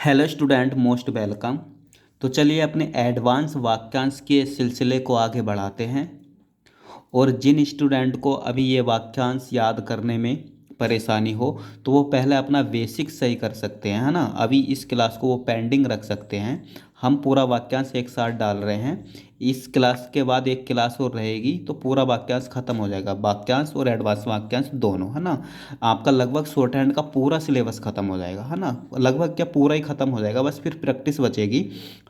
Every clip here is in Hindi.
Hello student, most welcome. तो चलिए अपने एडवांस वाक्यांश के सिलसिले को आगे बढ़ाते हैं। और जिन स्टूडेंट को अभी ये वाक्यांश याद करने में परेशानी हो तो वो पहले अपना बेसिक सही कर सकते हैं, है ना। अभी इस क्लास को वो पेंडिंग रख सकते हैं। हम पूरा वाक्यांश एक साथ डाल रहे हैं। इस क्लास के बाद एक क्लास और रहेगी तो पूरा वाक्यांश खत्म हो जाएगा, वाक्यांश और एडवांस वाक्यांश दोनों, है ना। आपका लगभग शॉर्ट हैंड का पूरा सिलेबस खत्म हो जाएगा, है ना। लगभग क्या, पूरा ही खत्म हो जाएगा, बस फिर प्रैक्टिस बचेगी,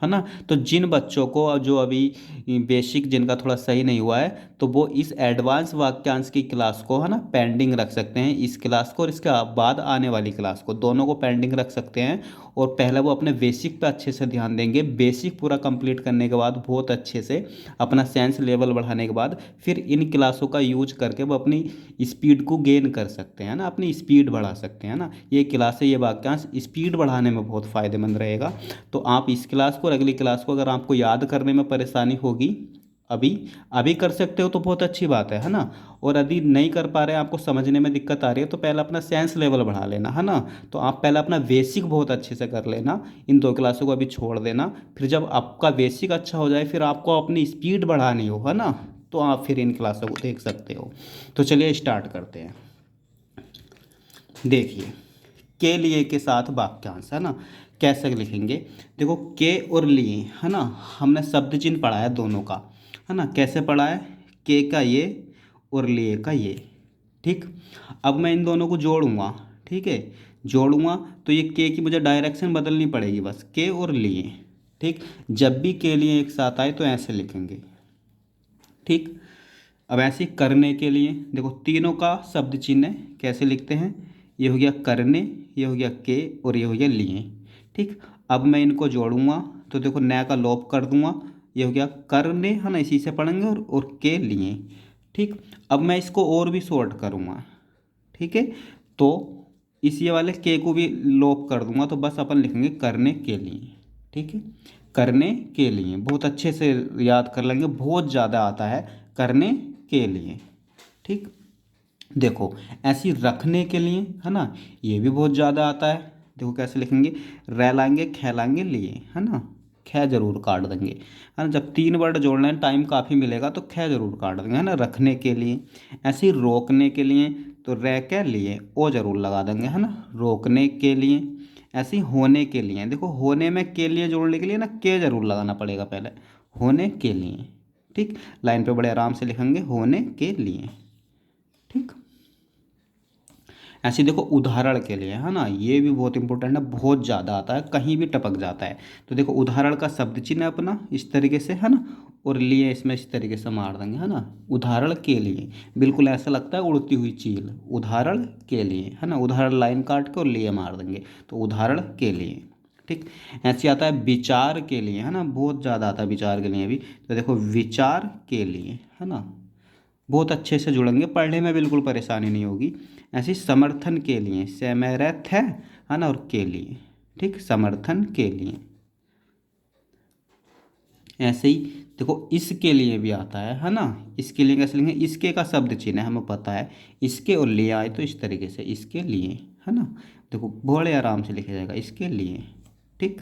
है ना। तो जिन बच्चों को जो अभी बेसिक जिनका थोड़ा सही नहीं हुआ है तो वो इस एडवांस वाक्यांश की क्लास को, है ना, पेंडिंग रख सकते हैं। इस क्लास को और इसके बाद आने वाली क्लास को, दोनों को पेंडिंग रख सकते हैं। और पहले वो अपने बेसिक पे अच्छे से ध्यान देंगे। बेसिक पूरा कंप्लीट करने के बाद बहुत अच्छे से अपना सेंस लेवल बढ़ाने के बाद फिर इन क्लासों का यूज करके वो अपनी स्पीड को गेन कर सकते हैं ना, अपनी स्पीड बढ़ा सकते हैं ना। ये क्लास है, ये वाक्यांश स्पीड बढ़ाने में बहुत फ़ायदेमंद रहेगा। तो आप इस क्लास को और अगली क्लास को अगर आपको याद करने में परेशानी होगी, अभी अभी कर सकते हो तो बहुत अच्छी बात है ना। और यदि नहीं कर पा रहे हैं, आपको समझने में दिक्कत आ रही है, तो पहले अपना सेंस लेवल बढ़ा लेना, है ना। तो आप पहले अपना बेसिक बहुत अच्छे से कर लेना, इन दो क्लासों को अभी छोड़ देना। फिर जब आपका बेसिक अच्छा हो जाए, फिर आपको अपनी स्पीड बढ़ानी हो, है ना, तो आप फिर इन क्लासों को देख सकते हो। तो चलिए स्टार्ट करते हैं। देखिए, के लिए के साथ वाक्यांश, है ना, कैसे लिखेंगे। देखो, के और लिए, है ना, हमने शब्द चिन्ह पढ़ा है दोनों का, है ना। कैसे पढ़ा है, के का ये और लिए का ये। ठीक, अब मैं इन दोनों को जोड़ूंगा। ठीक है, जोड़ूंगा तो ये के की मुझे डायरेक्शन बदलनी पड़ेगी, बस के और लिए। ठीक, जब भी के लिए एक साथ आए तो ऐसे लिखेंगे। ठीक, अब ऐसे करने के लिए देखो, तीनों का शब्द चिन्ह है, कैसे लिखते हैं। ये हो गया करने, ये हो गया के और ये हो गया लिए। ठीक, अब मैं इनको जोड़ूंगा तो देखो, नया का लोप कर दूंगा। ये हो गया करने, है ना, इसी से पढ़ेंगे, और के लिए। ठीक, अब मैं इसको और भी शॉर्ट करूंगा। ठीक है, तो इस ये वाले के को भी लोप कर दूंगा, तो बस अपन लिखेंगे करने के लिए। ठीक है, करने के लिए बहुत अच्छे से याद कर लेंगे, बहुत ज़्यादा आता है करने के लिए। ठीक, देखो, ऐसी रखने के लिए, है ना, ये भी बहुत ज़्यादा आता है। देखो कैसे लिखेंगे, रहलाएंगे खैलाएंगे लिए, है ना, ख जरूर काट देंगे, है ना। जब तीन वर्ड जोड़ना है, टाइम काफ़ी मिलेगा तो ख जरूर काट देंगे, है ना। रखने के लिए, ऐसे ही रोकने के लिए तो रह के लिए ओ जरूर लगा देंगे, है ना, रोकने के लिए। ऐसे ही होने के लिए, देखो होने में के लिए जोड़ने के लिए ना के जरूर लगाना पड़ेगा पहले, होने के लिए। ठीक, लाइन पे बड़े आराम से लिखेंगे, होने के लिए। ठीक, ऐसे देखो उदाहरण के लिए, है ना, ये भी बहुत इंपॉर्टेंट है, बहुत ज़्यादा आता है, कहीं भी टपक जाता है। तो देखो, उदाहरण का शब्द चिन्ह है अपना इस तरीके से, है ना, और लिए इसमें इस तरीके से मार देंगे, है ना। उदाहरण के लिए, बिल्कुल ऐसा लगता है उड़ती हुई चील, उदाहरण के लिए, है ना। उदाहरण लाइन काट के और लिए मार देंगे, तो उदाहरण के लिए। ठीक, ऐसे आता है विचार के लिए, है ना, बहुत ज़्यादा आता है विचार के लिए भी। तो देखो, विचार के लिए, है ना, बहुत अच्छे से जुड़ेंगे, पढ़ने में बिल्कुल परेशानी नहीं होगी। ऐसे ही समर्थन के लिए, समर्थ है ना, और के लिए। ठीक, समर्थन के लिए। ऐसे ही देखो, इसके लिए भी आता है ना। इसके लिए कैसे लिखेंगे, इसके का शब्द चिन्ह है, हमें पता है। इसके और लिए आए तो इस तरीके से, इसके लिए, है ना। देखो बड़े आराम से लिखा जाएगा, इसके लिए। ठीक,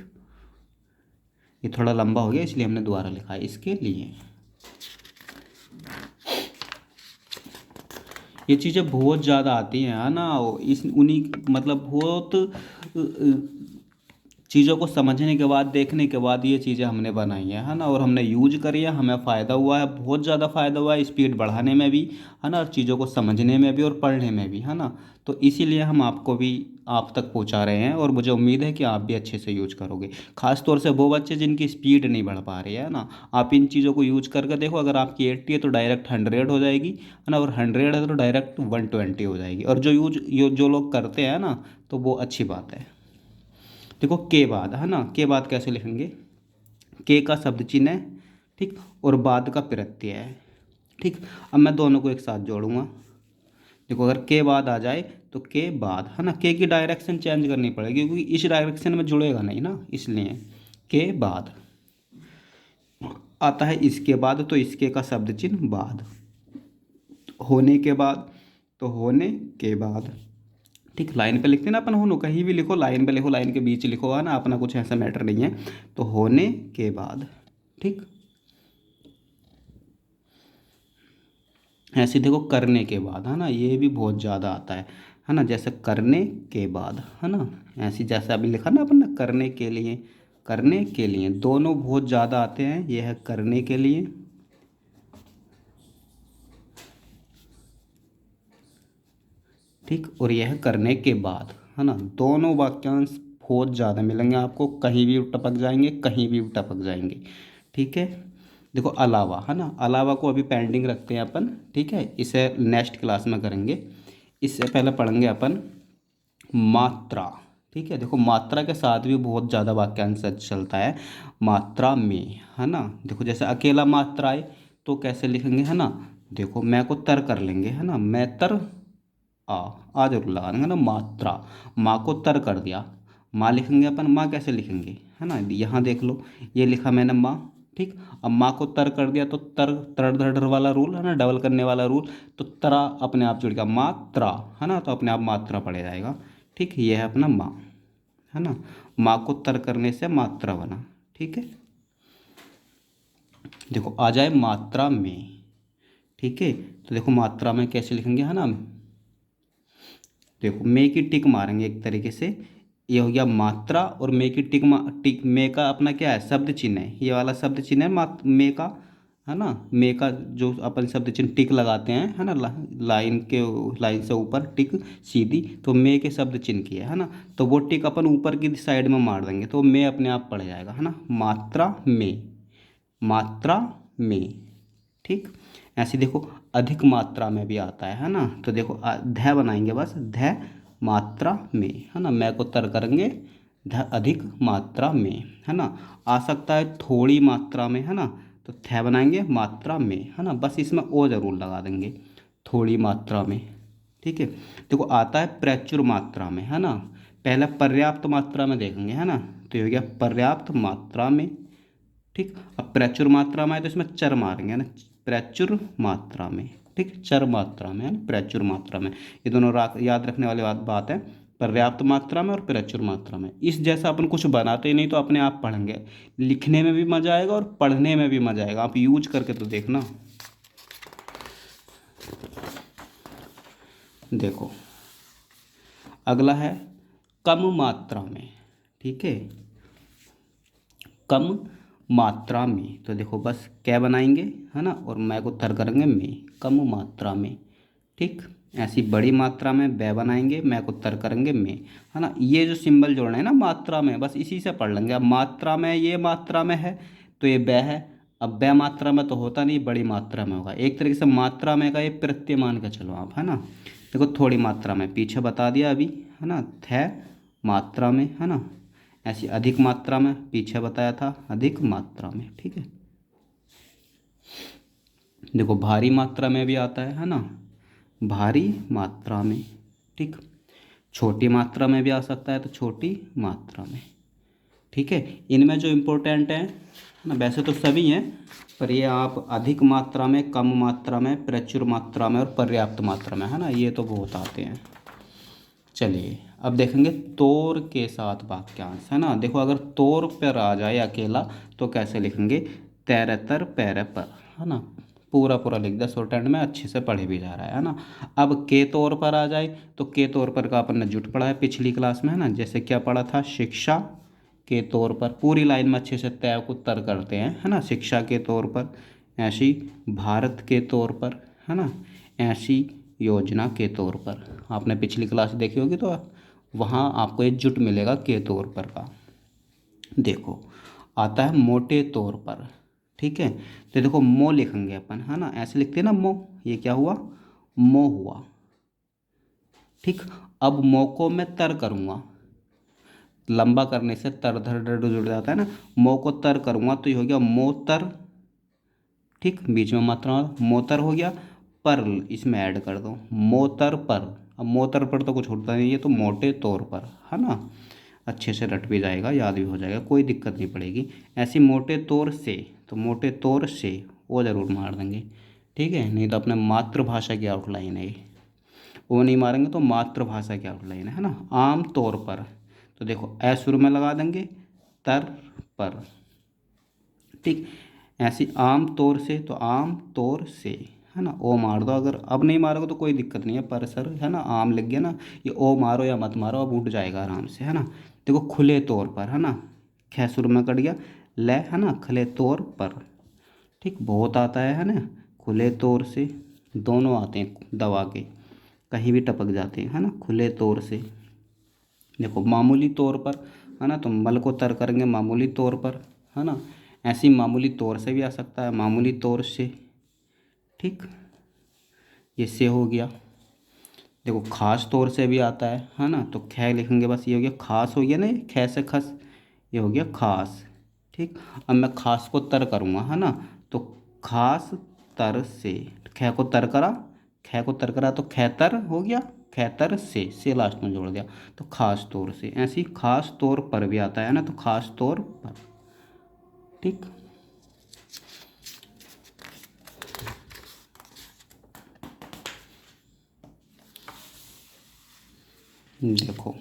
ये थोड़ा लंबा हो गया इसलिए हमने दोबारा लिखा है, इसके लिए। ये चीज़ें बहुत ज़्यादा आती हैं, है ना। इस उन्हीं मतलब बहुत चीज़ों को समझने के बाद, देखने के बाद ये चीज़ें हमने बनाई हैं, है ना, और हमने यूज करी है, हमें फ़ायदा हुआ है, बहुत ज़्यादा फ़ायदा हुआ है, स्पीड बढ़ाने में भी, है ना, और चीज़ों को समझने में भी और पढ़ने में भी, है ना। तो इसीलिए हम आपको भी आप तक पहुंचा रहे हैं, और मुझे उम्मीद है कि आप भी अच्छे से यूज करोगे। खास तौर से वो बच्चे जिनकी स्पीड नहीं बढ़ पा रही है ना, आप इन चीज़ों को यूज करके देखो। अगर आपकी 80 है तो डायरेक्ट 100 हो जाएगी, है ना, और 100 है तो डायरेक्ट 120 हो जाएगी। और जो लोग करते हैं ना, तो वो अच्छी बात है। देखो, के बाद, है ना, के बाद कैसे लिखेंगे, के का शब्द चिन्ह है, ठीक, और बाद का प्रत्यय है। ठीक, अब मैं दोनों को एक साथ जोड़ूंगा। देखो, अगर के बाद आ जाए तो के बाद, है ना, के की डायरेक्शन चेंज करनी पड़ेगी, क्योंकि इस डायरेक्शन में जुड़ेगा नहीं ना, इसलिए के बाद आता है। इसके बाद तो इसके का शब्द चिन्ह बाद, होने के बाद तो होने के बाद। ठीक, लाइन पे लिखते हैं ना अपन, होनो कहीं भी लिखो, लाइन पे लिखो, लाइन के बीच लिखो, है ना, अपना कुछ ऐसा मैटर नहीं है। तो होने के बाद, ठीक। ऐसे देखो करने के बाद, है ना, ये भी बहुत ज़्यादा आता है ना, जैसे करने के बाद, है ना, ऐसी जैसे अभी लिखा ना अपन ने, करने के लिए, करने के लिए, दोनों बहुत ज़्यादा आते हैं। ये है करने के लिए, ठीक, और यह है करने के बाद, है ना, दोनों वाक्यांश बहुत ज़्यादा मिलेंगे आपको, कहीं भी टपक जाएंगे, कहीं भी टपक जाएंगे, ठीक है। देखो अलावा, है ना, अलावा को अभी पेंडिंग रखते हैं अपन, ठीक है, इसे नेक्स्ट क्लास में करेंगे। इससे पहले पढ़ेंगे अपन मात्रा, ठीक है। देखो मात्रा के साथ भी बहुत ज़्यादा वाक्यांश चलता है मात्रा में, है ना। देखो जैसे अकेला मात्रा है तो कैसे लिखेंगे, है ना, देखो मैं को तर कर लेंगे, है ना, मैं तर आ आ जरूर लगाएंगे ना, मात्रा, माँ को तर कर दिया, माँ लिखेंगे अपन, माँ कैसे लिखेंगे, है ना, यहाँ देख लो, ये लिखा मैंने माँ, ठीक। अब माँ को तर कर दिया तो तर तर धर धर वाला रूल, है ना, डबल करने वाला रूल, तो तरा अपने आप जुड़ गया, मात्रा, है ना, तो अपने आप मात्रा पड़ जाएगा, ठीक। ये है अपना माँ, है ना, माँ को तर करने से मात्रा बना, ठीक है। देखो आ जाए मात्रा में, ठीक है, तो देखो मात्रा में कैसे लिखेंगे, है ना, देखो मे की टिक मारेंगे एक तरीके से, ये हो गया मात्रा, और मे की टिक मे का अपना क्या है, शब्द चिन्ह है, ये वाला शब्द चिन्ह है मे का, है ना, मे का जो अपन शब्द चिन्ह टिक लगाते हैं, है ना, लाइन के, लाइन से ऊपर टिक सीधी, तो मे के शब्द चिन्ह की है ना, तो वो टिक अपन ऊपर की साइड में मार देंगे तो मे अपने आप पड़ जाएगा, है ना, मात्रा में, मात्रा में, ठीक। ऐसे देखो अधिक मात्रा में भी आता है ना, तो देखो ध बनाएंगे बस, ध मात्रा में, है ना, मैं को तर करेंगे, ध अधिक मात्रा में, है ना। आ सकता है थोड़ी मात्रा में, है ना, तो थ बनाएंगे मात्रा में, है ना, बस इसमें ओ जरूर लगा देंगे, थोड़ी मात्रा में, ठीक है। देखो आता है प्रचुर मात्रा में, है ना, पहले पर्याप्त मात्रा में देखेंगे, है ना, तो ये हो गया पर्याप्त मात्रा में, ठीक। अब प्रचुर मात्रा में है तो इसमें चर मारेंगे, है ना, प्रचुर मात्रा में, ठीक, चर मात्रा में, है ना, प्रचुर मात्रा में, ये दोनों याद रखने वाली बात है, पर्याप्त मात्रा में और प्रचुर मात्रा में। इस जैसा अपन कुछ बनाते ही नहीं तो अपने आप पढ़ेंगे, लिखने में भी मजा आएगा और पढ़ने में भी मजा आएगा, आप यूज करके तो देखना। देखो अगला है कम मात्रा में, ठीक है, कम मात्रा में, तो देखो बस क्या बनाएंगे, है ना, और मैं को तर करेंगे में, कम मात्रा में, ठीक। ऐसी बड़ी मात्रा में बै बनाएंगे, मैं को तर करेंगे में, है ना, ये जो सिंबल जोड़ना है ना मात्रा में, बस इसी से पढ़ लेंगे। अब मात्रा में, ये मात्रा में है तो ये बै है, अब बै मात्रा में तो होता नहीं, बड़ी मात्रा में होगा, एक तरीके से मात्रा में का ये प्रत्यय मान के चलो आप, है ना। देखो थोड़ी मात्रा में पीछे बता दिया अभी, है ना, थ मात्रा में, है ना, ऐसी अधिक मात्रा में पीछे बताया था, अधिक मात्रा में, ठीक है। देखो भारी मात्रा में भी आता है ना, भारी मात्रा में, ठीक। छोटी मात्रा में भी आ सकता है तो छोटी मात्रा में, ठीक है। इनमें जो इम्पोर्टेंट है ना, वैसे तो सभी हैं, पर ये आप अधिक मात्रा में, कम मात्रा में, प्रचुर मात्रा में और पर्याप्त मात्रा में, है ना, ये तो बहुत आते हैं। चलिए अब देखेंगे तोर के साथ वाक्यांश, है ना। देखो अगर तोर पर आ जाए अकेला तो कैसे लिखेंगे, तैरतर पैर पर, है ना, पूरा पूरा लिख दिया शॉर्ट हैंड में, अच्छे से पढ़े भी जा रहा है ना। अब के तौर पर आ जाए तो के तौर पर का अपन ने जुट पढ़ा है पिछली क्लास में, है ना, जैसे क्या पढ़ा था, शिक्षा के तौर पर, पूरी लाइन में अच्छे से तय को तर करते हैं, है ना, शिक्षा के तौर पर, ऐसी भारत के तौर पर, है ना, ऐसी योजना के तौर पर, आपने पिछली क्लास देखी होगी तो वहाँ आपको एक जुट मिलेगा के तौर पर का। देखो आता है मोटे तौर पर, ठीक है, तो देखो मो लिखेंगे अपन, है ना, ऐसे लिखते हैं ना मो, ये क्या हुआ, मो हुआ, ठीक। अब मो को मैं तर करूँगा, लंबा करने से तर धर डर जुड़ जाता है ना, मो को तर करूँगा तो ये हो गया मोतर, ठीक, बीच में मात्रा मोतर हो गया, पर इसमें ऐड कर दो मोतर पर, अब मोतर पर तो कुछ होता नहीं है तो मोटे तौर पर, है ना, अच्छे से रट भी जाएगा, याद भी हो जाएगा, कोई दिक्कत नहीं पड़ेगी। ऐसे मोटे तौर से, तो मोटे तौर से वो ज़रूर मार देंगे, ठीक है, नहीं तो अपने मातृभाषा की आउटलाइन है ये। ओ नहीं मारेंगे तो मातृभाषा की आउटलाइन है ना। आम तौर पर, तो देखो ए शुरू में लगा देंगे, तर पर, ठीक। ऐसी आम तौर से, तो आम तौर से है ना, ओ मार दो। अगर अब नहीं मारोगे तो कोई दिक्कत नहीं है, पर सर है ना, आम लग गया ना, ये ओ मारो या मत मारो, अब उठ जाएगा आराम से है ना। देखो खुले तौर पर है ना, ख शुरू में कट गया, ले है ना, खुले तौर पर, ठीक। बहुत आता है ना, खुले तौर से, दोनों आते हैं दबा के, कहीं भी टपक जाते हैं है ना, खुले तौर से। देखो मामूली तौर पर है ना, तो मल को तर करेंगे मामूली तौर पर है ना। ऐसे ही मामूली तौर से भी आ सकता है, मामूली तौर से, ठीक। ये से हो गया। देखो खास तौर से भी आता है ना, तो ख लिखेंगे बस, ये हो गया खास, हो गया ना, ये ख से खस, ये हो गया खास, ठीक। अब मैं खास को तर करूँगा है ना, तो खास तर से, ख को तर करा, ख को तर करा तो खैतर हो गया, खैतर से लास्ट में जोड़ दिया, तो खास तौर से। ऐसे ही खास तौर पर भी आता है ना, तो खास तौर पर, ठीक। देखो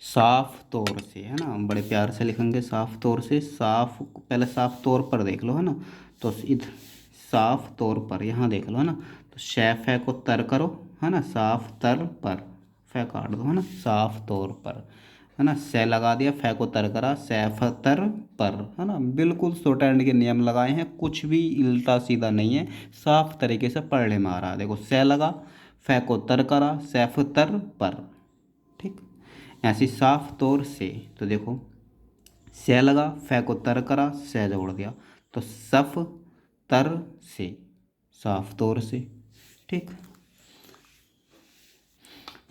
साफ तौर से है ना, बड़े प्यार से लिखेंगे साफ तौर से, साफ पहले साफ तौर पर देख लो है ना, तो इधर साफ तौर पर यहाँ देख लो है ना, तो शै फै को तर करो है ना, साफ तर पर, फै काट दो है ना, साफ तौर पर है ना, सै लगा दिया, फै को तर करा, सैफ तर पर है ना। बिल्कुल शॉर्ट हैंड के नियम लगाए हैं, कुछ भी उल्टा सीधा नहीं है, साफ तरीके से पढ़ने में आ रहा है। देखो सै लगा, फै को तर करा, सैफ तर पर, ठीक। ऐसी साफ तौर से, तो देखो से लगा, फै को तर करा, से जोड़ दिया, तो सफ तर से, साफ तौर से, ठीक।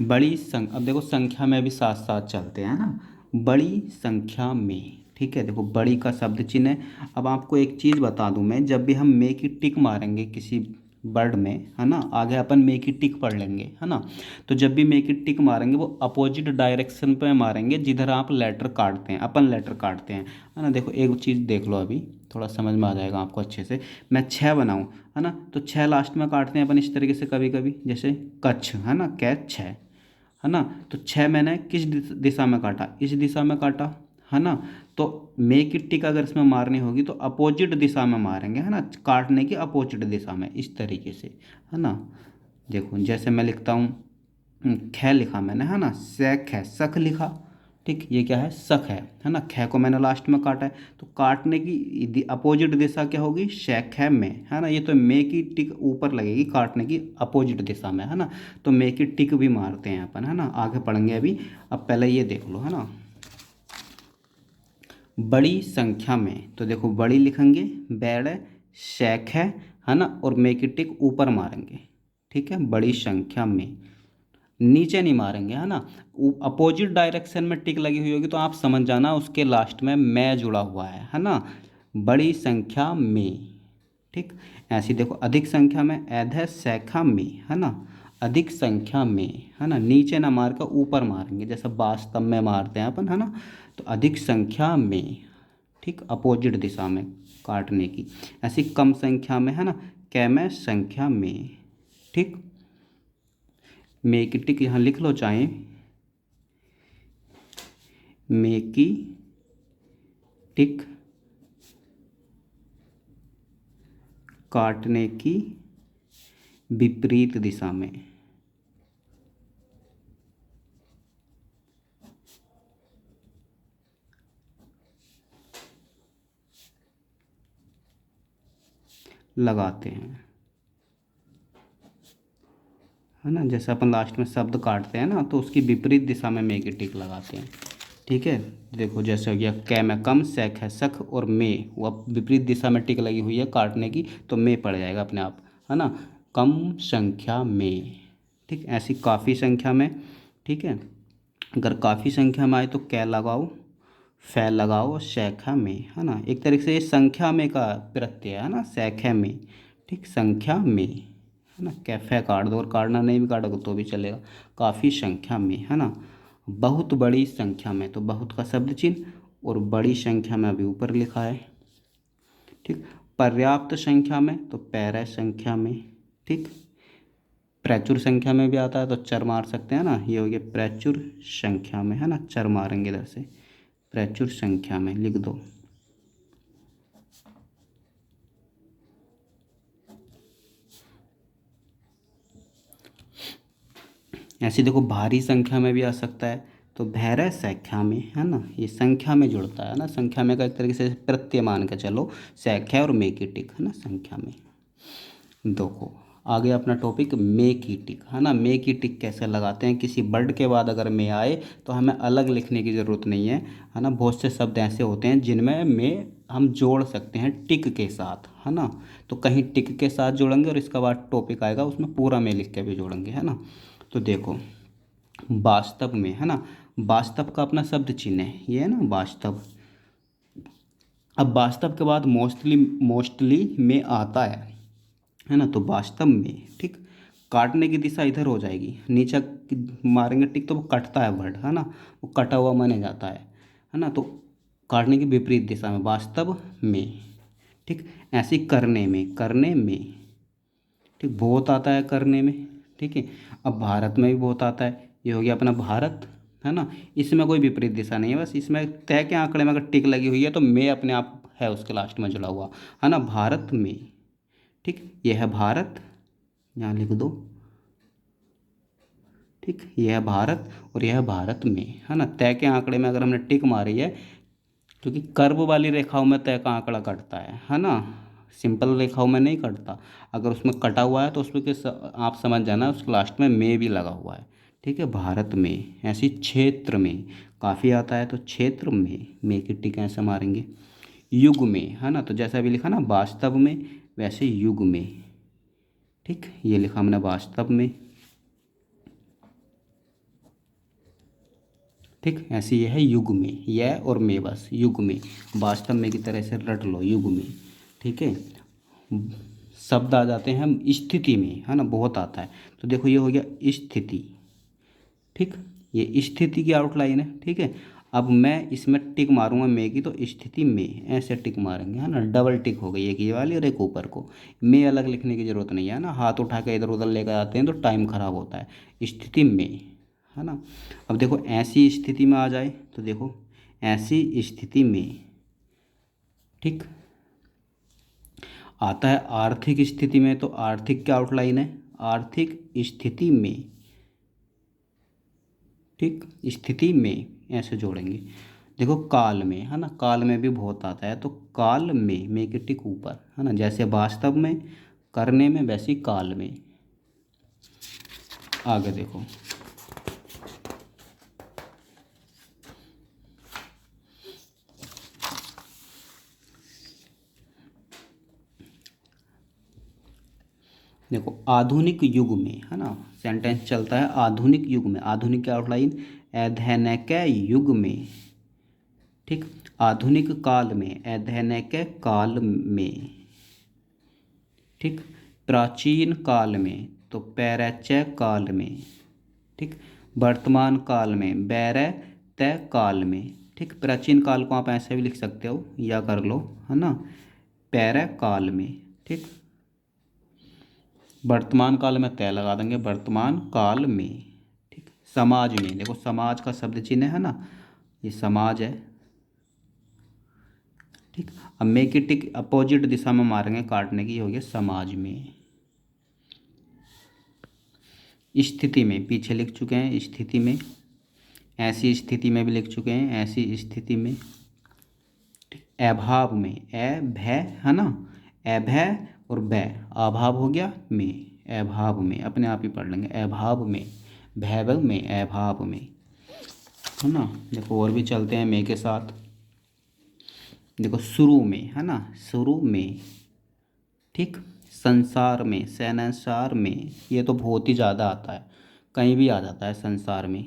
बड़ी अब देखो संख्या में भी साथ साथ चलते हैं ना, बड़ी संख्या में, ठीक है। देखो बड़ी का शब्द चिन्ह है। अब आपको एक चीज़ बता दूं मैं, जब भी हम मे की टिक मारेंगे किसी वर्ड में है ना, आगे अपन मे की टिक पढ़ लेंगे है ना, तो जब भी मे की टिक मारेंगे वो अपोजिट डायरेक्शन पे मारेंगे जिधर आप लेटर काटते हैं, अपन लेटर काटते हैं है ना। देखो एक चीज़ देख लो, अभी थोड़ा समझ में आ जाएगा आपको अच्छे से। मैं छः बनाऊँ है ना, तो छः लास्ट में काटते हैं अपन इस तरीके से, कभी कभी जैसे कच्छ है ना, कैच छः है ना, तो छः मैंने किस दिशा में काटा, इस दिशा में काटा है ना। तो मे की टिक अगर इसमें मारनी होगी तो अपोजिट दिशा में मारेंगे है ना, काटने की अपोजिट दिशा में, इस तरीके से है ना। देखो जैसे मैं लिखता हूँ, ख लिखा मैंने है ना, सैख है, सख लिखा, ठीक। ये क्या है, सख है ना। ख को मैंने लास्ट में काटा है, तो काटने की अपोजिट दिशा क्या होगी, शैख है में है ना। ये तो मे की टिक ऊपर लगेगी, काटने की अपोजिट दिशा में है ना, तो मे की टिक भी मारते हैं अपन है ना, आगे पढ़ेंगे अभी। अब पहले ये देख लो है ना, बड़ी संख्या में, तो देखो बड़ी लिखेंगे, बैड़ शैख है ना, और मे की टिक ऊपर मारेंगे, ठीक है। बड़ी संख्या में, नीचे नहीं मारेंगे है ना। अपोजिट डायरेक्शन में टिक लगी हुई होगी तो आप समझ जाना उसके लास्ट में मैं जुड़ा हुआ है ना, बड़ी संख्या में, ठीक। ऐसी देखो अधिक संख्या में, ऐध शाखा में है ना, अधिक संख्या में है ना, नीचे ना मार कर ऊपर मारेंगे जैसे वास्तव में मारते हैं अपन है ना, तो अधिक संख्या में, ठीक, अपोजिट दिशा में काटने की। ऐसी कम संख्या में है ना, कैम संख्या में, ठीक। मे की टिक यहाँ लिख लो चाहे, मे की टिक काटने की विपरीत दिशा में, लगाते हैं है ना। जैसे अपन लास्ट में शब्द काटते हैं ना, तो उसकी विपरीत दिशा में मे की टिक लगाते हैं, ठीक है। देखो जैसे हो गया कै में कम, सैख है सख, और मे वो अब विपरीत दिशा में टिक लगी हुई है काटने की, तो मे पड़ जाएगा अपने आप है ना, कम संख्या में, ठीक। ऐसी काफ़ी संख्या में, ठीक है। अगर काफ़ी संख्या में आए तो कै लगाओ, फै लगाओ, शैखा में है ना। एक तरीके से ये संख्या में का प्रत्यय है ना, सैखे में, ठीक, संख्या में है ना। कैफे काट दो, और काटना नहीं भी काटोगे तो भी चलेगा, काफ़ी संख्या में है ना। बहुत बड़ी संख्या में, तो बहुत का शब्द चिन्ह, और बड़ी संख्या में अभी ऊपर लिखा है, ठीक। पर्याप्त संख्या में, तो पैरा संख्या में, ठीक। प्रचुर संख्या में भी आता है तो चर मार सकते हैं ना, ये हो गया प्रचुर संख्या में, है ना, चर मारेंगे इधर से, प्रचुर संख्या में लिख दो। ऐसे देखो भारी संख्या में भी आ सकता है, तो भैरव संख्या में, है ना, ये संख्या में जुड़ता है ना, संख्या में का एक तरीके से प्रत्यय मान के चलो, संख्या और मे की टिक, है ना, संख्या में। देखो आगे अपना टॉपिक मे की टिक, है ना, मे की टिक कैसे लगाते हैं, किसी वर्ड के बाद अगर मे आए तो हमें अलग लिखने की ज़रूरत नहीं है ना, बहुत से शब्द ऐसे होते हैं जिनमें मे हम जोड़ सकते हैं टिक के साथ, है ना, तो कहीं टिक के साथ जोड़ेंगे और इसके बाद टॉपिक आएगा उसमें पूरा मे लिख के भी जोड़ेंगे, है ना। तो देखो वास्तव में, है ना, वास्तव का अपना शब्द चिन्ह है ये, है ना, वास्तव। अब वास्तव के बाद मोस्टली, मोस्टली में आता है ना, तो वास्तव में, ठीक, काटने की दिशा इधर हो जाएगी, नीचे मारेंगे टिक तो वो कटता है वर्ड, है ना, वो कटा हुआ माना जाता है ना, तो काटने की विपरीत दिशा में वास्तव में, ठीक। ऐसे ही करने में, करने में, ठीक, बहुत आता है करने में, ठीक है। अब भारत में भी बहुत आता है, ये हो गया अपना भारत, है ना, इसमें कोई विपरीत दिशा नहीं है, बस इसमें तय के आंकड़े में अगर टिक लगी हुई है तो मैं अपने आप है उसके लास्ट में जुड़ा हुआ, है ना, भारत में, ठीक, यह है भारत, यहाँ लिख दो, ठीक, यह है भारत और यह है भारत में, है ना, तय के आंकड़े में अगर हमने टिक मारी है, क्योंकि कर्व वाली रेखाओं में तय का आंकड़ा कटता है ना, सिंपल रेखाओं में नहीं कटता, अगर उसमें कटा हुआ है तो उसमें आप समझ जाना उसके लास्ट में भी लगा हुआ है, ठीक है। भारत में, ऐसी क्षेत्र में काफ़ी आता है, तो क्षेत्र में की टिक ऐसे मारेंगे। युग में, है ना, तो जैसा अभी लिखा ना वास्तव में, वैसे युग में, ठीक, ये लिखा हमने वास्तव में, ठीक, ऐसे ये है युग में, यह और में, बस युग में, वास्तव में की तरह से रट लो, युग में, ठीक है। शब्द आ जाते हैं हम स्थिति में, है ना, बहुत आता है, तो देखो ये हो गया स्थिति, ठीक, ये स्थिति की आउटलाइन है, ठीक है। अब मैं इसमें टिक मारूंगा मे की, तो स्थिति में ऐसे टिक मारेंगे, है ना, डबल टिक हो गई, एक ये वाली और एक ऊपर को, में अलग लिखने की जरूरत नहीं है ना, हाथ उठा के इधर उधर लेकर आते हैं तो टाइम खराब होता है, स्थिति में, है ना। अब देखो ऐसी स्थिति में आ जाए, तो देखो ऐसी स्थिति में, ठीक, आता है आर्थिक स्थिति में, तो आर्थिक क्या आउटलाइन है, आर्थिक स्थिति में, ठीक, स्थिति में ऐसे जोड़ेंगे। देखो काल में, है ना, काल में भी बहुत आता है, तो काल में के टिक ऊपर, है ना, जैसे वास्तव में, करने में, वैसे ही काल में। आगे देखो देखो आधुनिक युग में, है ना, सेंटेंस चलता है आधुनिक युग में, आधुनिक क्या आउटलाइन, ऐधैनिक युग में, ठीक, आधुनिक काल में, ऐधैनिक काल में, ठीक, प्राचीन काल में, तो पैरैचय काल में, ठीक, वर्तमान काल में, बैरैतय काल में, ठीक, प्राचीन काल को आप ऐसे भी लिख सकते हो या कर लो, है ना, पैरै काल में, ठीक, वर्तमान काल में तय लगा देंगे, वर्तमान काल में, ठीक। समाज में, देखो समाज का शब्द चिन्ह है ना, ये समाज है, ठीक। अब मे की टिक अपोजिट दिशा में मारेंगे काटने की, ये हो गया समाज में। स्थिति में पीछे लिख चुके हैं, स्थिति में, ऐसी स्थिति में भी लिख चुके हैं, ऐसी स्थिति में, ठीक। अभाव में, भय, है ना, अभय और भय, अभाव हो गया में, अभाव में, अपने आप ही पढ़ लेंगे, अभाव में, भैभव में, अभाव में, है ना। देखो और भी चलते हैं मे के साथ, देखो शुरू में, है ना, शुरू में, ठीक, संसार में, संसार में, ये तो बहुत ही ज़्यादा आता है, कहीं भी आ जाता है संसार में।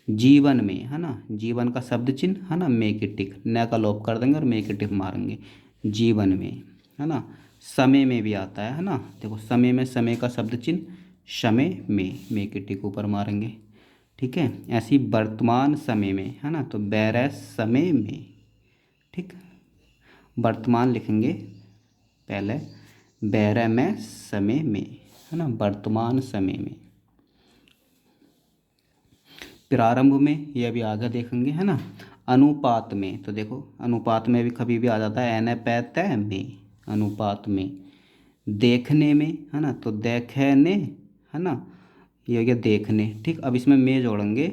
जीवन में, है ना, जीवन का शब्द चिन्ह, है ना, मे की टिक, न का लोप कर देंगे और मे की टिक मारेंगे, जीवन में, है ना। समय में भी आता है ना, देखो समय में, समय का शब्द चिन्ह, समय में, मे की टिक ऊपर मारेंगे, ठीक है। ऐसी वर्तमान समय में, है ना, तो बैरस समय में, ठीक, वर्तमान लिखेंगे पहले, बैरह में समय में, है ना, वर्तमान समय में। प्रारंभ में ये अभी आगे देखेंगे, है ना। अनुपात में तो देखो अनुपात में भी कभी भी आ जाता है अनपैत में, अनुपात में। देखने में, है ना, तो देखने, है ना, ये हो गया देखने। ठीक, अब इसमें में जोड़ेंगे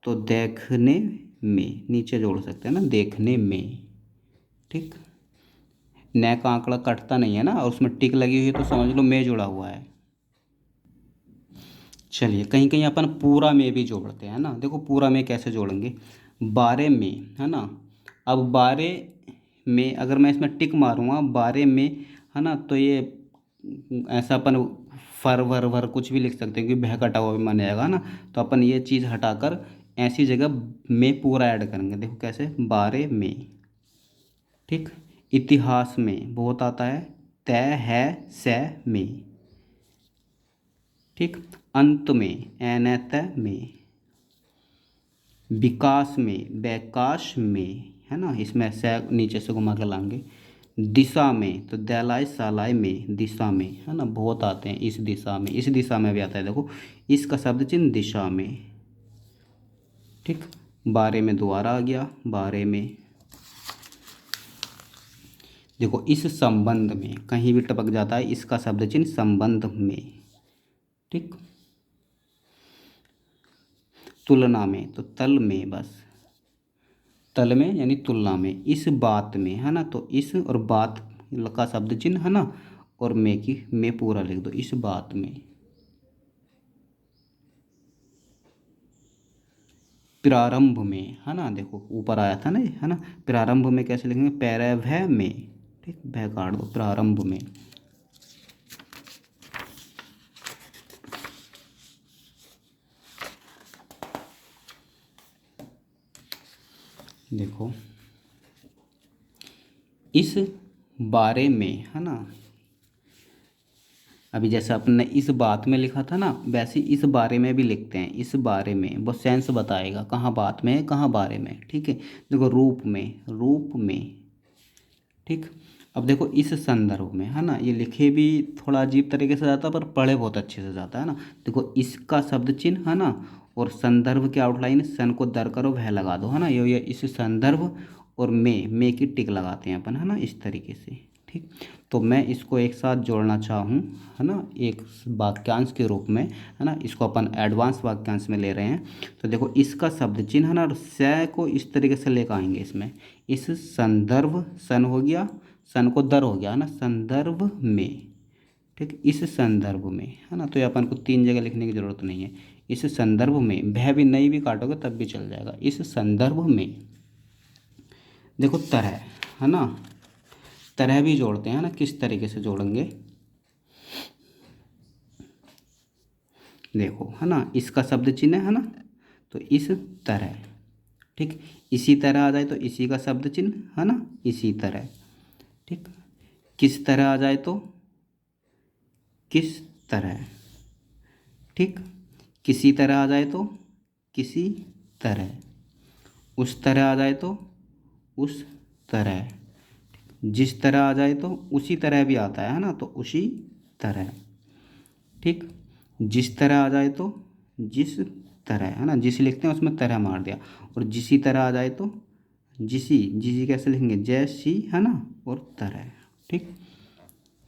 तो देखने में, नीचे जोड़ सकते हैं ना, देखने में। ठीक, न का आंकड़ा कटता नहीं है ना, और उसमें टिक लगी हुई है तो समझ लो में जुड़ा हुआ है। चलिए कहीं कहीं अपन पूरा में भी जोड़ते हैं ना। देखो पूरा में कैसे जोड़ेंगे, बारे में, है ना। अब बारे में अगर मैं इसमें टिक मारूंगा बारे में, है ना, तो ये ऐसा अपन फर वर वर कुछ भी लिख सकते हैं क्योंकि भय कटा हुआ भी माना जाएगा ना। तो अपन ये चीज़ हटाकर ऐसी जगह में पूरा ऐड करेंगे। देखो कैसे, बारे में। ठीक, इतिहास में बहुत आता है, तय है से में। ठीक, अंत में एनत में। विकास में बैकाश में, है ना, इसमें से नीचे से घुमा के लाएंगे। दिशा में तो दलाय सालाय में, दिशा में, है ना, बहुत आते हैं, इस दिशा में, इस दिशा में भी आता है। देखो इसका शब्द चिन्ह दिशा में। ठीक, बारे में दोबारा आ गया, बारे में। देखो इस संबंध में कहीं भी टपक जाता है, इसका शब्द चिन्ह संबंध में। ठीक, तुलना में तो तल में, बस तल में यानी तुलना में। इस बात में, है ना, तो इस और बात का शब्द चिन्ह, है ना, और में की में पूरा लिख दो, इस बात में। प्रारंभ में, है ना, देखो ऊपर आया था ना, है ना। प्रारंभ में कैसे लिखेंगे, पैरभय में। ठीक, भय काट दो, प्रारंभ में। देखो इस बारे में, है ना, अभी जैसे अपने इस बात में लिखा था ना, वैसे इस बारे में भी लिखते हैं। इस बारे में वो सेंस बताएगा कहाँ बात में है कहाँ बारे में। ठीक है, देखो रूप में, रूप में। ठीक, अब देखो इस संदर्भ में, है ना, ये लिखे भी थोड़ा अजीब तरीके से जाता है पर पढ़े बहुत अच्छे से जाता है ना। देखो इसका शब्द चिन्ह, है ना, और संदर्भ की आउटलाइन सन को दर करो वह लगा दो, है ना। ये इस संदर्भ और में की टिक लगाते हैं अपन, है ना, इस तरीके से। ठीक, तो मैं इसको एक साथ जोड़ना चाहूँ, है ना, एक वाक्यांश के रूप में, है ना। इसको अपन एडवांस वाक्यांश में ले रहे हैं। तो देखो इसका शब्द चिन्ह, है ना, और से को इस तरीके से लेकर आएंगे इसमें। इस संदर्भ, सन हो गया, सन को दर हो गया, है ना, संदर्भ में। ठीक, इस संदर्भ में, है ना, तो ये अपन को तीन जगह लिखने की ज़रूरत नहीं है। इस संदर्भ में, भय भी नहीं भी काटोगे तब भी चल जाएगा। इस संदर्भ में देखो तरह, है ना, तरह भी जोड़ते हैं ना, किस तरीके से जोड़ेंगे देखो, है ना, इसका शब्द चिन्ह है ना, तो इस तरह। ठीक, इसी तरह आ जाए तो इसी का शब्द चिन्ह, है ना, इसी तरह। ठीक, किस तरह आ जाए तो किस तरह। ठीक, किसी तरह आ जाए तो किसी तरह। उस तरह आ जाए तो उस तरह। जिस तरह आ जाए तो उसी तरह भी आता है ना, तो उसी तरह। ठीक, जिस तरह आ जाए तो जिस तरह, है ना, जिस लिखते हैं उसमें तरह मार दिया। और जिसी तरह आ जाए तो जिसी, जिसी कैसे लिखेंगे, जैसी, है ना, और तरह। ठीक,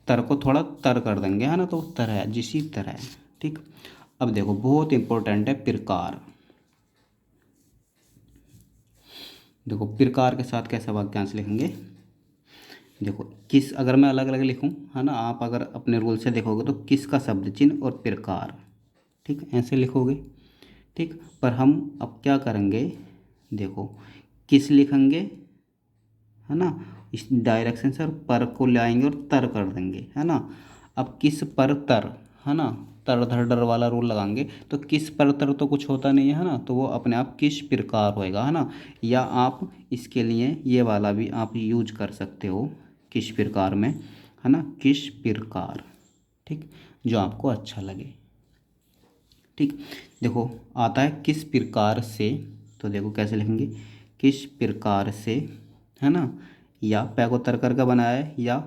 तर को थोड़ा तर कर देंगे, है ना, तो तरह, जिसी तरह। ठीक, अब देखो बहुत इंपॉर्टेंट है प्रकार। देखो प्रकार के साथ कैसा वाक्यांश लिखेंगे, देखो किस, अगर मैं अलग अलग लिखूं, है ना, आप अगर अपने रूल से देखोगे तो किस का शब्द चिन्ह और प्रकार। ठीक, ऐसे लिखोगे। ठीक, पर हम अब क्या करेंगे, देखो किस लिखेंगे, है ना, इस डायरेक्शन से, और पर को ले आएंगे और तर कर देंगे, है ना। अब किस पर तर, है ना, तर धर डर वाला रूल लगाएंगे तो किस पर तर तो कुछ होता नहीं है ना, तो वो अपने आप किस प्रकार होएगा, है ना। या आप इसके लिए ये वाला भी आप यूज कर सकते हो किस प्रकार में, है ना, किस प्रकार। ठीक, जो आपको अच्छा लगे। ठीक, देखो आता है किस प्रकार से, तो देखो कैसे लिखेंगे, किस प्रकार से, है ना, या पै को तर कर का बनाया है, या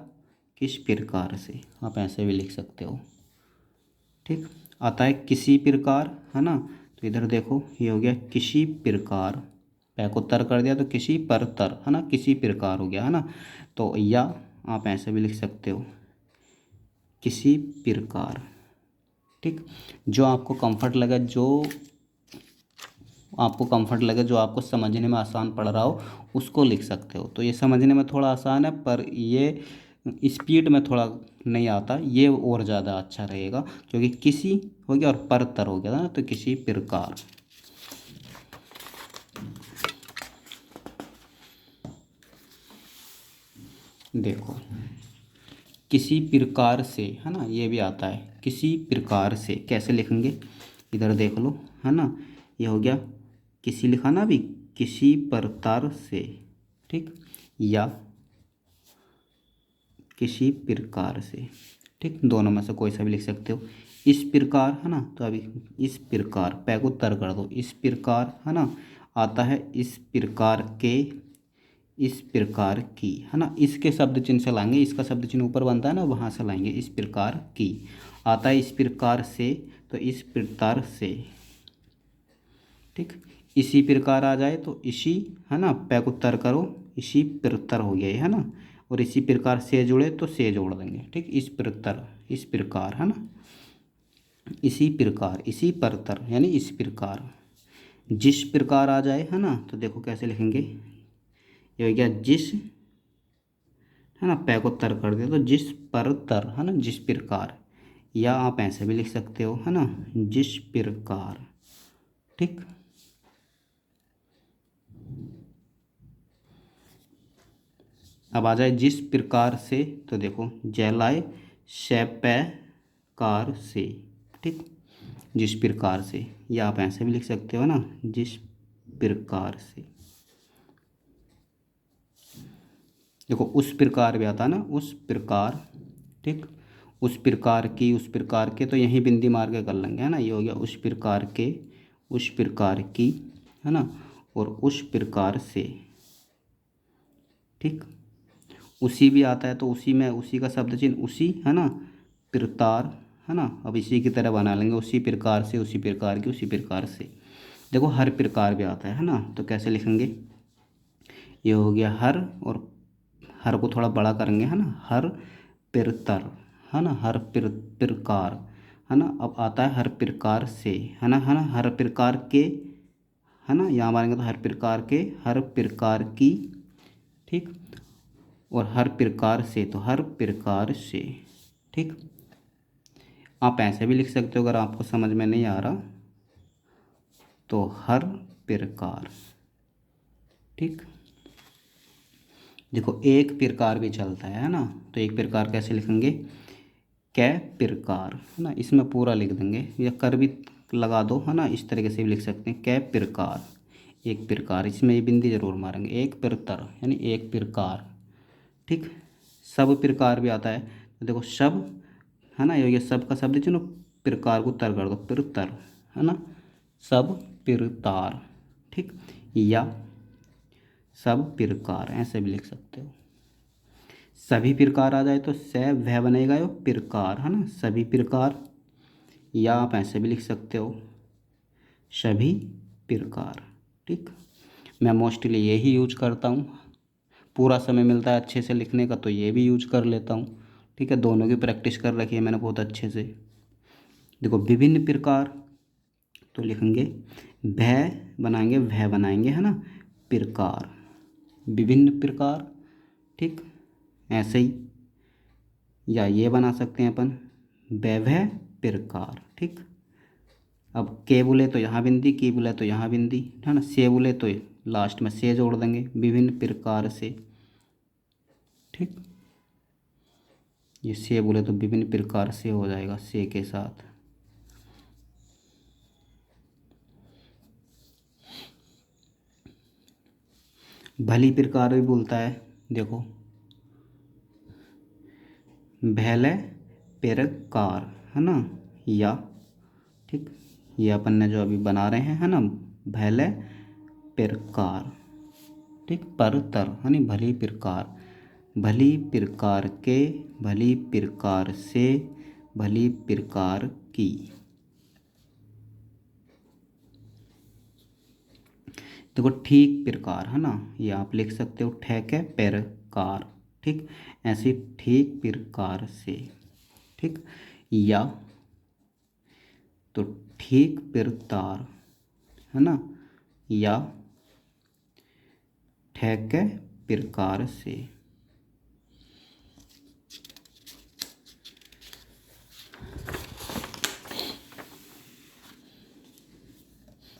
किस प्रकार से आप ऐसे भी लिख सकते हो। ठीक। आता है किसी प्रकार, है ना, तो इधर देखो ये हो गया किसी प्रकार, पै को तर कर दिया तो किसी पर तर, है ना, किसी प्रकार हो गया, है ना। तो या आप ऐसे भी लिख सकते हो किसी प्रकार। ठीक। जो आपको कंफर्ट लगे, जो आपको समझने में आसान पड़ रहा हो उसको लिख सकते हो। तो ये समझने में थोड़ा आसान है, पर ये स्पीड में थोड़ा नहीं आता, ये और ज़्यादा अच्छा रहेगा, क्योंकि किसी हो गया और परतर हो गया ना, तो किसी प्रकार। देखो किसी प्रकार से, है ना, ये भी आता है किसी प्रकार से, कैसे लिखेंगे, इधर देख लो, है ना, ये हो गया किसी लिखा ना अभी, किसी प्रकार से। ठीक। या किसी प्रकार से। ठीक, दोनों में से कोई सा भी लिख सकते हो। इस प्रकार, है ना, तो अभी इस प्रकार, पै को तर कर दो, इस प्रकार, है ना, आता है इस प्रकार के, इस प्रकार की, है ना, इसके शब्द चिन्ह से लाएंगे, इसका शब्द चिन्ह ऊपर बनता है ना, वहाँ से लाएंगे, इस प्रकार की। आता है इस प्रकार से, तो इस प्रकार से। ठीक। इसी प्रकार आ जाए तो इसी, है ना, पै को तर करो, इसी प्रतर हो गया ये, है ना, और इसी प्रकार से जुड़े तो से जोड़ देंगे। ठीक, इस प्रतर, इस प्रकार, है ना, इसी प्रकार, इसी परतर यानी इस प्रकार। जिस प्रकार आ जाए, है ना, तो देखो कैसे लिखेंगे, ये हो गया जिस, है ना, पै को तर कर दिया तो जिस पर तर, है ना, जिस प्रकार। या आप ऐसे भी लिख सकते हो, है ना, जिस प्रकार। ठीक। अब आ जाए जिस प्रकार से, तो देखो जलाए कार से। ठीक, जिस प्रकार से, या आप ऐसे भी लिख सकते हो ना, जिस प्रकार से। देखो उस प्रकार भी आता है ना, उस प्रकार। ठीक, उस प्रकार की, उस प्रकार के, तो यहीं बिंदी मार के कर लेंगे, है ना, ये हो गया उस प्रकार के, उस प्रकार की, है ना, और उस प्रकार से। ठीक। उसी भी आता है, तो उसी में उसी का शब्द चिन्ह उसी, है ना, प्रतार, है ना, अब इसी की तरह बना लेंगे, उसी प्रकार से, उसी प्रकार की, उसी प्रकार से। देखो हर प्रकार भी आता है ना, तो कैसे लिखेंगे, ये हो गया हर, और हर को थोड़ा बड़ा करेंगे, है ना, हर प्रतर, है ना, हर प्रकार, है ना। अब आता है हर प्रकार से, है ना, हर प्रकार के, है ना, यहाँ मारेंगे तो हर प्रकार के, हर प्रकार की। ठीक। और हर प्रकार से, तो हर प्रकार से। ठीक। आप ऐसे भी लिख सकते हो अगर आपको समझ में नहीं आ रहा, तो हर प्रकार। ठीक। देखो एक प्रकार भी चलता है ना, तो एक प्रकार कैसे लिखेंगे, कै प्रकार, है ना, इसमें पूरा लिख देंगे, या कर भी लगा दो, है ना, इस तरीके से भी लिख सकते हैं, कै प्रकार, एक प्रकार, इसमें ये बिंदी जरूर मारेंगे, एक प्रतर यानी एक प्रकार। ठीक। सब प्रकार भी आता है, तो देखो सब, है ना, ये सब का शब्द चलो प्रकार को तर कर दो, प्रतर, है ना, सब प्रकार। ठीक। या सब प्रकार ऐसे भी लिख सकते हो। सभी प्रकार आ जाए तो स वह बनेगा यो प्रकार, है ना, सभी प्रकार। या आप ऐसे भी लिख सकते हो सभी प्रकार। ठीक। मैं मोस्टली यही यूज करता हूँ, पूरा समय मिलता है अच्छे से लिखने का तो ये भी यूज कर लेता हूँ। ठीक है, दोनों की प्रैक्टिस कर रखी है मैंने बहुत अच्छे से। देखो विभिन्न प्रकार, तो लिखेंगे भय बनाएंगे, भय बनाएंगे, है ना, प्रकार, विभिन्न प्रकार। ठीक। ऐसे ही, या ये बना सकते हैं अपन, वैभव प्रकार। ठीक। अब के बोले तो यहाँ बिंदी, की बोले तो यहाँ बिंदी, है ना, से बोले तो लास्ट में से जोड़ देंगे, विभिन्न प्रकार से। ठीक। ये से बोले तो विभिन्न प्रकार से हो जाएगा से के साथ। भली प्रकार भी बोलता है, देखो भैले प्रकार, है ना, या। ठीक। ये अपन ने जो अभी बना रहे हैं, है ना, भैले प्रकार। ठीक, परतर यानी भली प्रकार, भली प्रकार के, भली प्रकार से, भली प्रकार की। देखो ठीक प्रकार है ना, ये आप लिख सकते हो ठेक है प्रकार, ठीक। ऐसे ठीक प्रकार से, ठीक। या तो ठीक प्रकार है ना, या ठेक प्रकार से।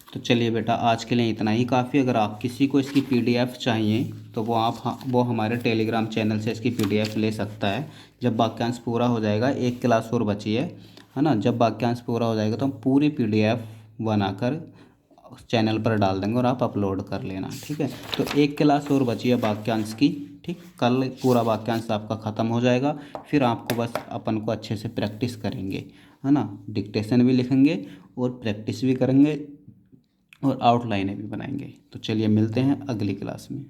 तो चलिए बेटा, आज के लिए इतना ही काफ़ी। अगर आप किसी को इसकी पीडीएफ चाहिए तो वो हमारे टेलीग्राम चैनल से इसकी पीडीएफ ले सकता है। जब वाक्यांश पूरा हो जाएगा, एक क्लास और बची है ना, जब वाक्यांश पूरा हो जाएगा तो हम पूरी पीडीएफ बनाकर चैनल पर डाल देंगे और आप अपलोड कर लेना, ठीक है। तो एक क्लास और बची है वाक्यांश की, ठीक। कल पूरा वाक्यांश आपका ख़त्म हो जाएगा, फिर आपको बस अपन को अच्छे से प्रैक्टिस करेंगे, है ना। डिक्टेशन भी लिखेंगे और प्रैक्टिस भी करेंगे और आउटलाइनें भी बनाएंगे। तो चलिए मिलते हैं अगली क्लास में।